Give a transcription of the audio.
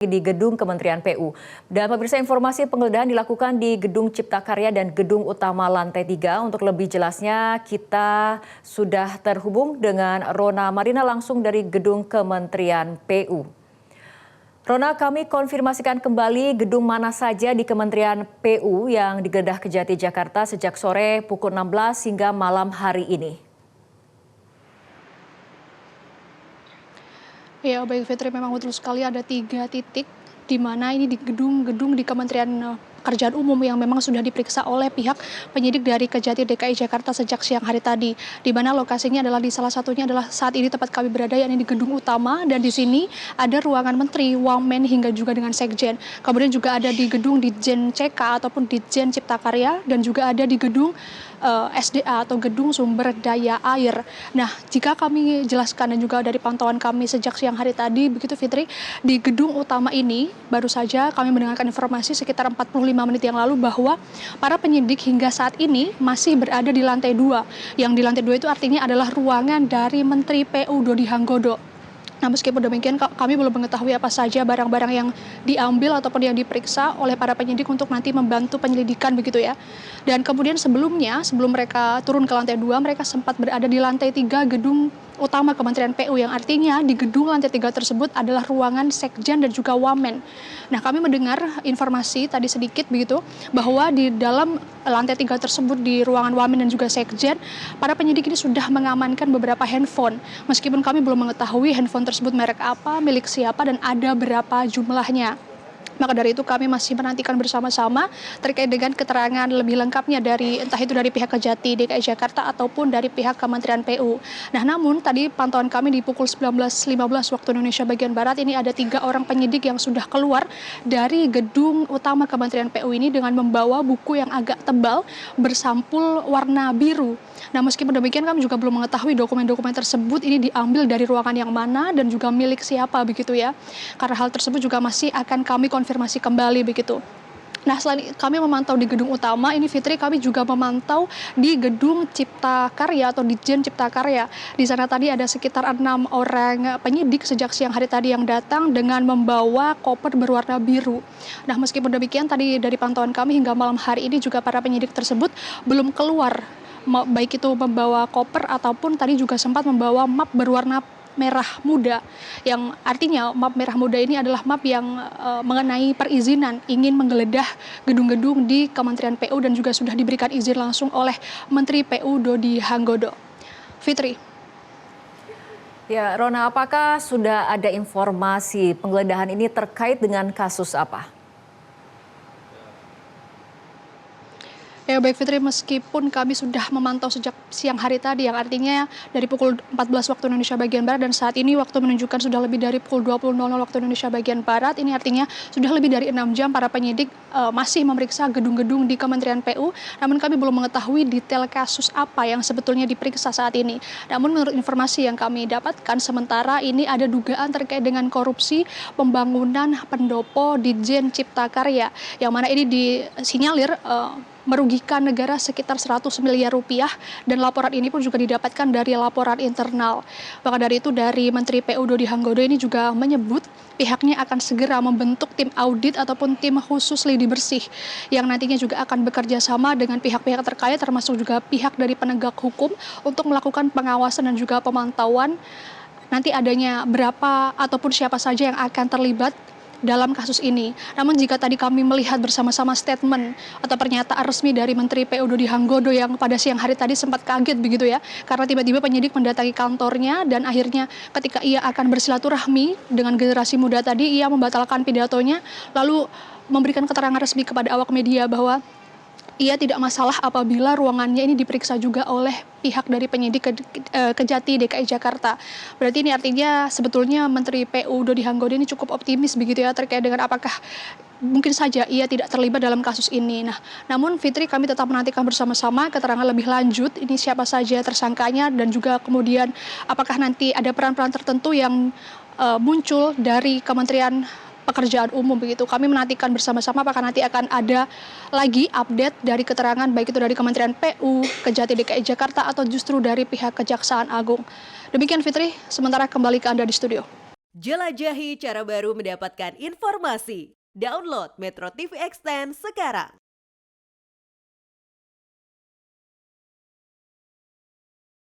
di gedung Kementerian PU. Dan pemirsa, informasi penggeledahan dilakukan di Gedung Cipta Karya dan Gedung Utama lantai 3. Untuk lebih jelasnya kita sudah terhubung dengan Rona Marina langsung dari Gedung Kementerian PU. Rona, kami konfirmasikan kembali gedung mana saja di Kementerian PU yang digeledah Kejati Jakarta sejak sore pukul 16 hingga malam hari ini. Ya, baik Fitri, memang betul sekali ada 3 titik di mana ini di gedung-gedung di Kementerian Pekerjaan Umum yang memang sudah diperiksa oleh pihak penyidik dari Kejati DKI Jakarta sejak siang hari tadi. Di mana lokasinya adalah di salah satunya adalah saat ini tempat kami berada, yakni di gedung utama, dan di sini ada ruangan Menteri, Wamen hingga juga dengan Sekjen. Kemudian juga ada di gedung Ditjen CK ataupun Ditjen Cipta Karya, dan juga ada di gedung SDA atau Gedung Sumber Daya Air. Nah, jika kami jelaskan dan juga dari pantauan kami sejak siang hari tadi, begitu Fitri, di gedung utama ini baru saja kami mendengarkan informasi sekitar 45 menit yang lalu bahwa para penyidik hingga saat ini masih berada di lantai 2. Yang di lantai 2 itu artinya adalah ruangan dari Menteri PU Dodi Hanggodo. Nah, meskipun demikian kami belum mengetahui apa saja barang-barang yang diambil ataupun yang diperiksa oleh para penyidik untuk nanti membantu penyelidikan begitu ya. Dan kemudian sebelum mereka turun ke lantai 2, mereka sempat berada di lantai 3 gedung utama Kementerian PU, yang artinya di gedung lantai 3 tersebut adalah ruangan Sekjen dan juga Wamen. Nah, kami mendengar informasi tadi sedikit begitu bahwa di dalam lantai 3 tersebut di ruangan Wamen dan juga Sekjen, para penyidik ini sudah mengamankan beberapa handphone. Meskipun kami belum mengetahui handphone tersebut merek apa, milik siapa, dan ada berapa jumlahnya. Maka dari itu kami masih menantikan bersama-sama terkait dengan keterangan lebih lengkapnya dari entah itu dari pihak Kejati DKI Jakarta ataupun dari pihak Kementerian PU. Nah, namun tadi pantauan kami di pukul 19.15 waktu Indonesia bagian Barat ini ada 3 orang penyidik yang sudah keluar dari gedung utama Kementerian PU ini dengan membawa buku yang agak tebal bersampul warna biru. Nah, meskipun demikian kami juga belum mengetahui dokumen-dokumen tersebut ini diambil dari ruangan yang mana dan juga milik siapa begitu ya. Karena hal tersebut juga masih akan kami konfirmasi kembali begitu. Nah, selain kami memantau di gedung utama ini Fitri, kami juga memantau di Gedung Cipta Karya atau Ditjen Cipta Karya. Di sana tadi ada sekitar 6 orang penyidik sejak siang hari tadi yang datang dengan membawa koper berwarna biru. Nah, meskipun demikian tadi dari pantauan kami hingga malam hari ini juga para penyidik tersebut belum keluar, baik itu membawa koper ataupun tadi juga sempat membawa map berwarna merah muda, yang artinya map merah muda ini adalah map yang mengenai perizinan ingin menggeledah gedung-gedung di Kementerian PU dan juga sudah diberikan izin langsung oleh Menteri PU Dodi Hanggodo. Fitri. Ya, Rona, apakah sudah ada informasi penggeledahan ini terkait dengan kasus apa? Ya, baik Fitri, meskipun kami sudah memantau sejak siang hari tadi, yang artinya dari pukul 14 waktu Indonesia bagian Barat, dan saat ini waktu menunjukkan sudah lebih dari pukul 20.00 waktu Indonesia bagian Barat, ini artinya sudah lebih dari 6 jam para penyidik masih memeriksa gedung-gedung di Kementerian PU, namun kami belum mengetahui detail kasus apa yang sebetulnya diperiksa saat ini. Namun menurut informasi yang kami dapatkan sementara ini ada dugaan terkait dengan korupsi pembangunan pendopo Ditjen Cipta Karya, yang mana ini disinyalir merugikan negara sekitar 100 miliar rupiah, dan laporan ini pun juga didapatkan dari laporan internal. Maka dari itu dari Menteri PU Dodi Hanggodo ini juga menyebut pihaknya akan segera membentuk tim audit ataupun tim khusus lidi bersih yang nantinya juga akan bekerja sama dengan pihak-pihak terkait termasuk juga pihak dari penegak hukum untuk melakukan pengawasan dan juga pemantauan nanti adanya berapa ataupun siapa saja yang akan terlibat dalam kasus ini. Namun jika tadi kami melihat bersama-sama statement atau pernyataan resmi dari Menteri PU Dodi Hanggodo yang pada siang hari tadi sempat kaget begitu ya, karena tiba-tiba penyidik mendatangi kantornya dan akhirnya ketika ia akan bersilaturahmi dengan generasi muda tadi, ia membatalkan pidatonya lalu memberikan keterangan resmi kepada awak media bahwa ia tidak masalah apabila ruangannya ini diperiksa juga oleh pihak dari penyidik Kejati DKI Jakarta. Berarti ini artinya sebetulnya Menteri PU Dodi Hanggodo ini cukup optimis begitu ya terkait dengan apakah mungkin saja ia tidak terlibat dalam kasus ini. Nah, namun Fitri, kami tetap menantikan bersama-sama keterangan lebih lanjut ini siapa saja tersangkanya dan juga kemudian apakah nanti ada peran-peran tertentu yang muncul dari Kementerian Pekerjaan Umum begitu. Kami menantikan bersama-sama apakah nanti akan ada lagi update dari keterangan baik itu dari Kementerian PU, Kejati DKI Jakarta atau justru dari pihak Kejaksaan Agung. Demikian Fitri, sementara kembali ke Anda di studio. Jelajahi cara baru mendapatkan informasi. Download Metro TV Extend sekarang.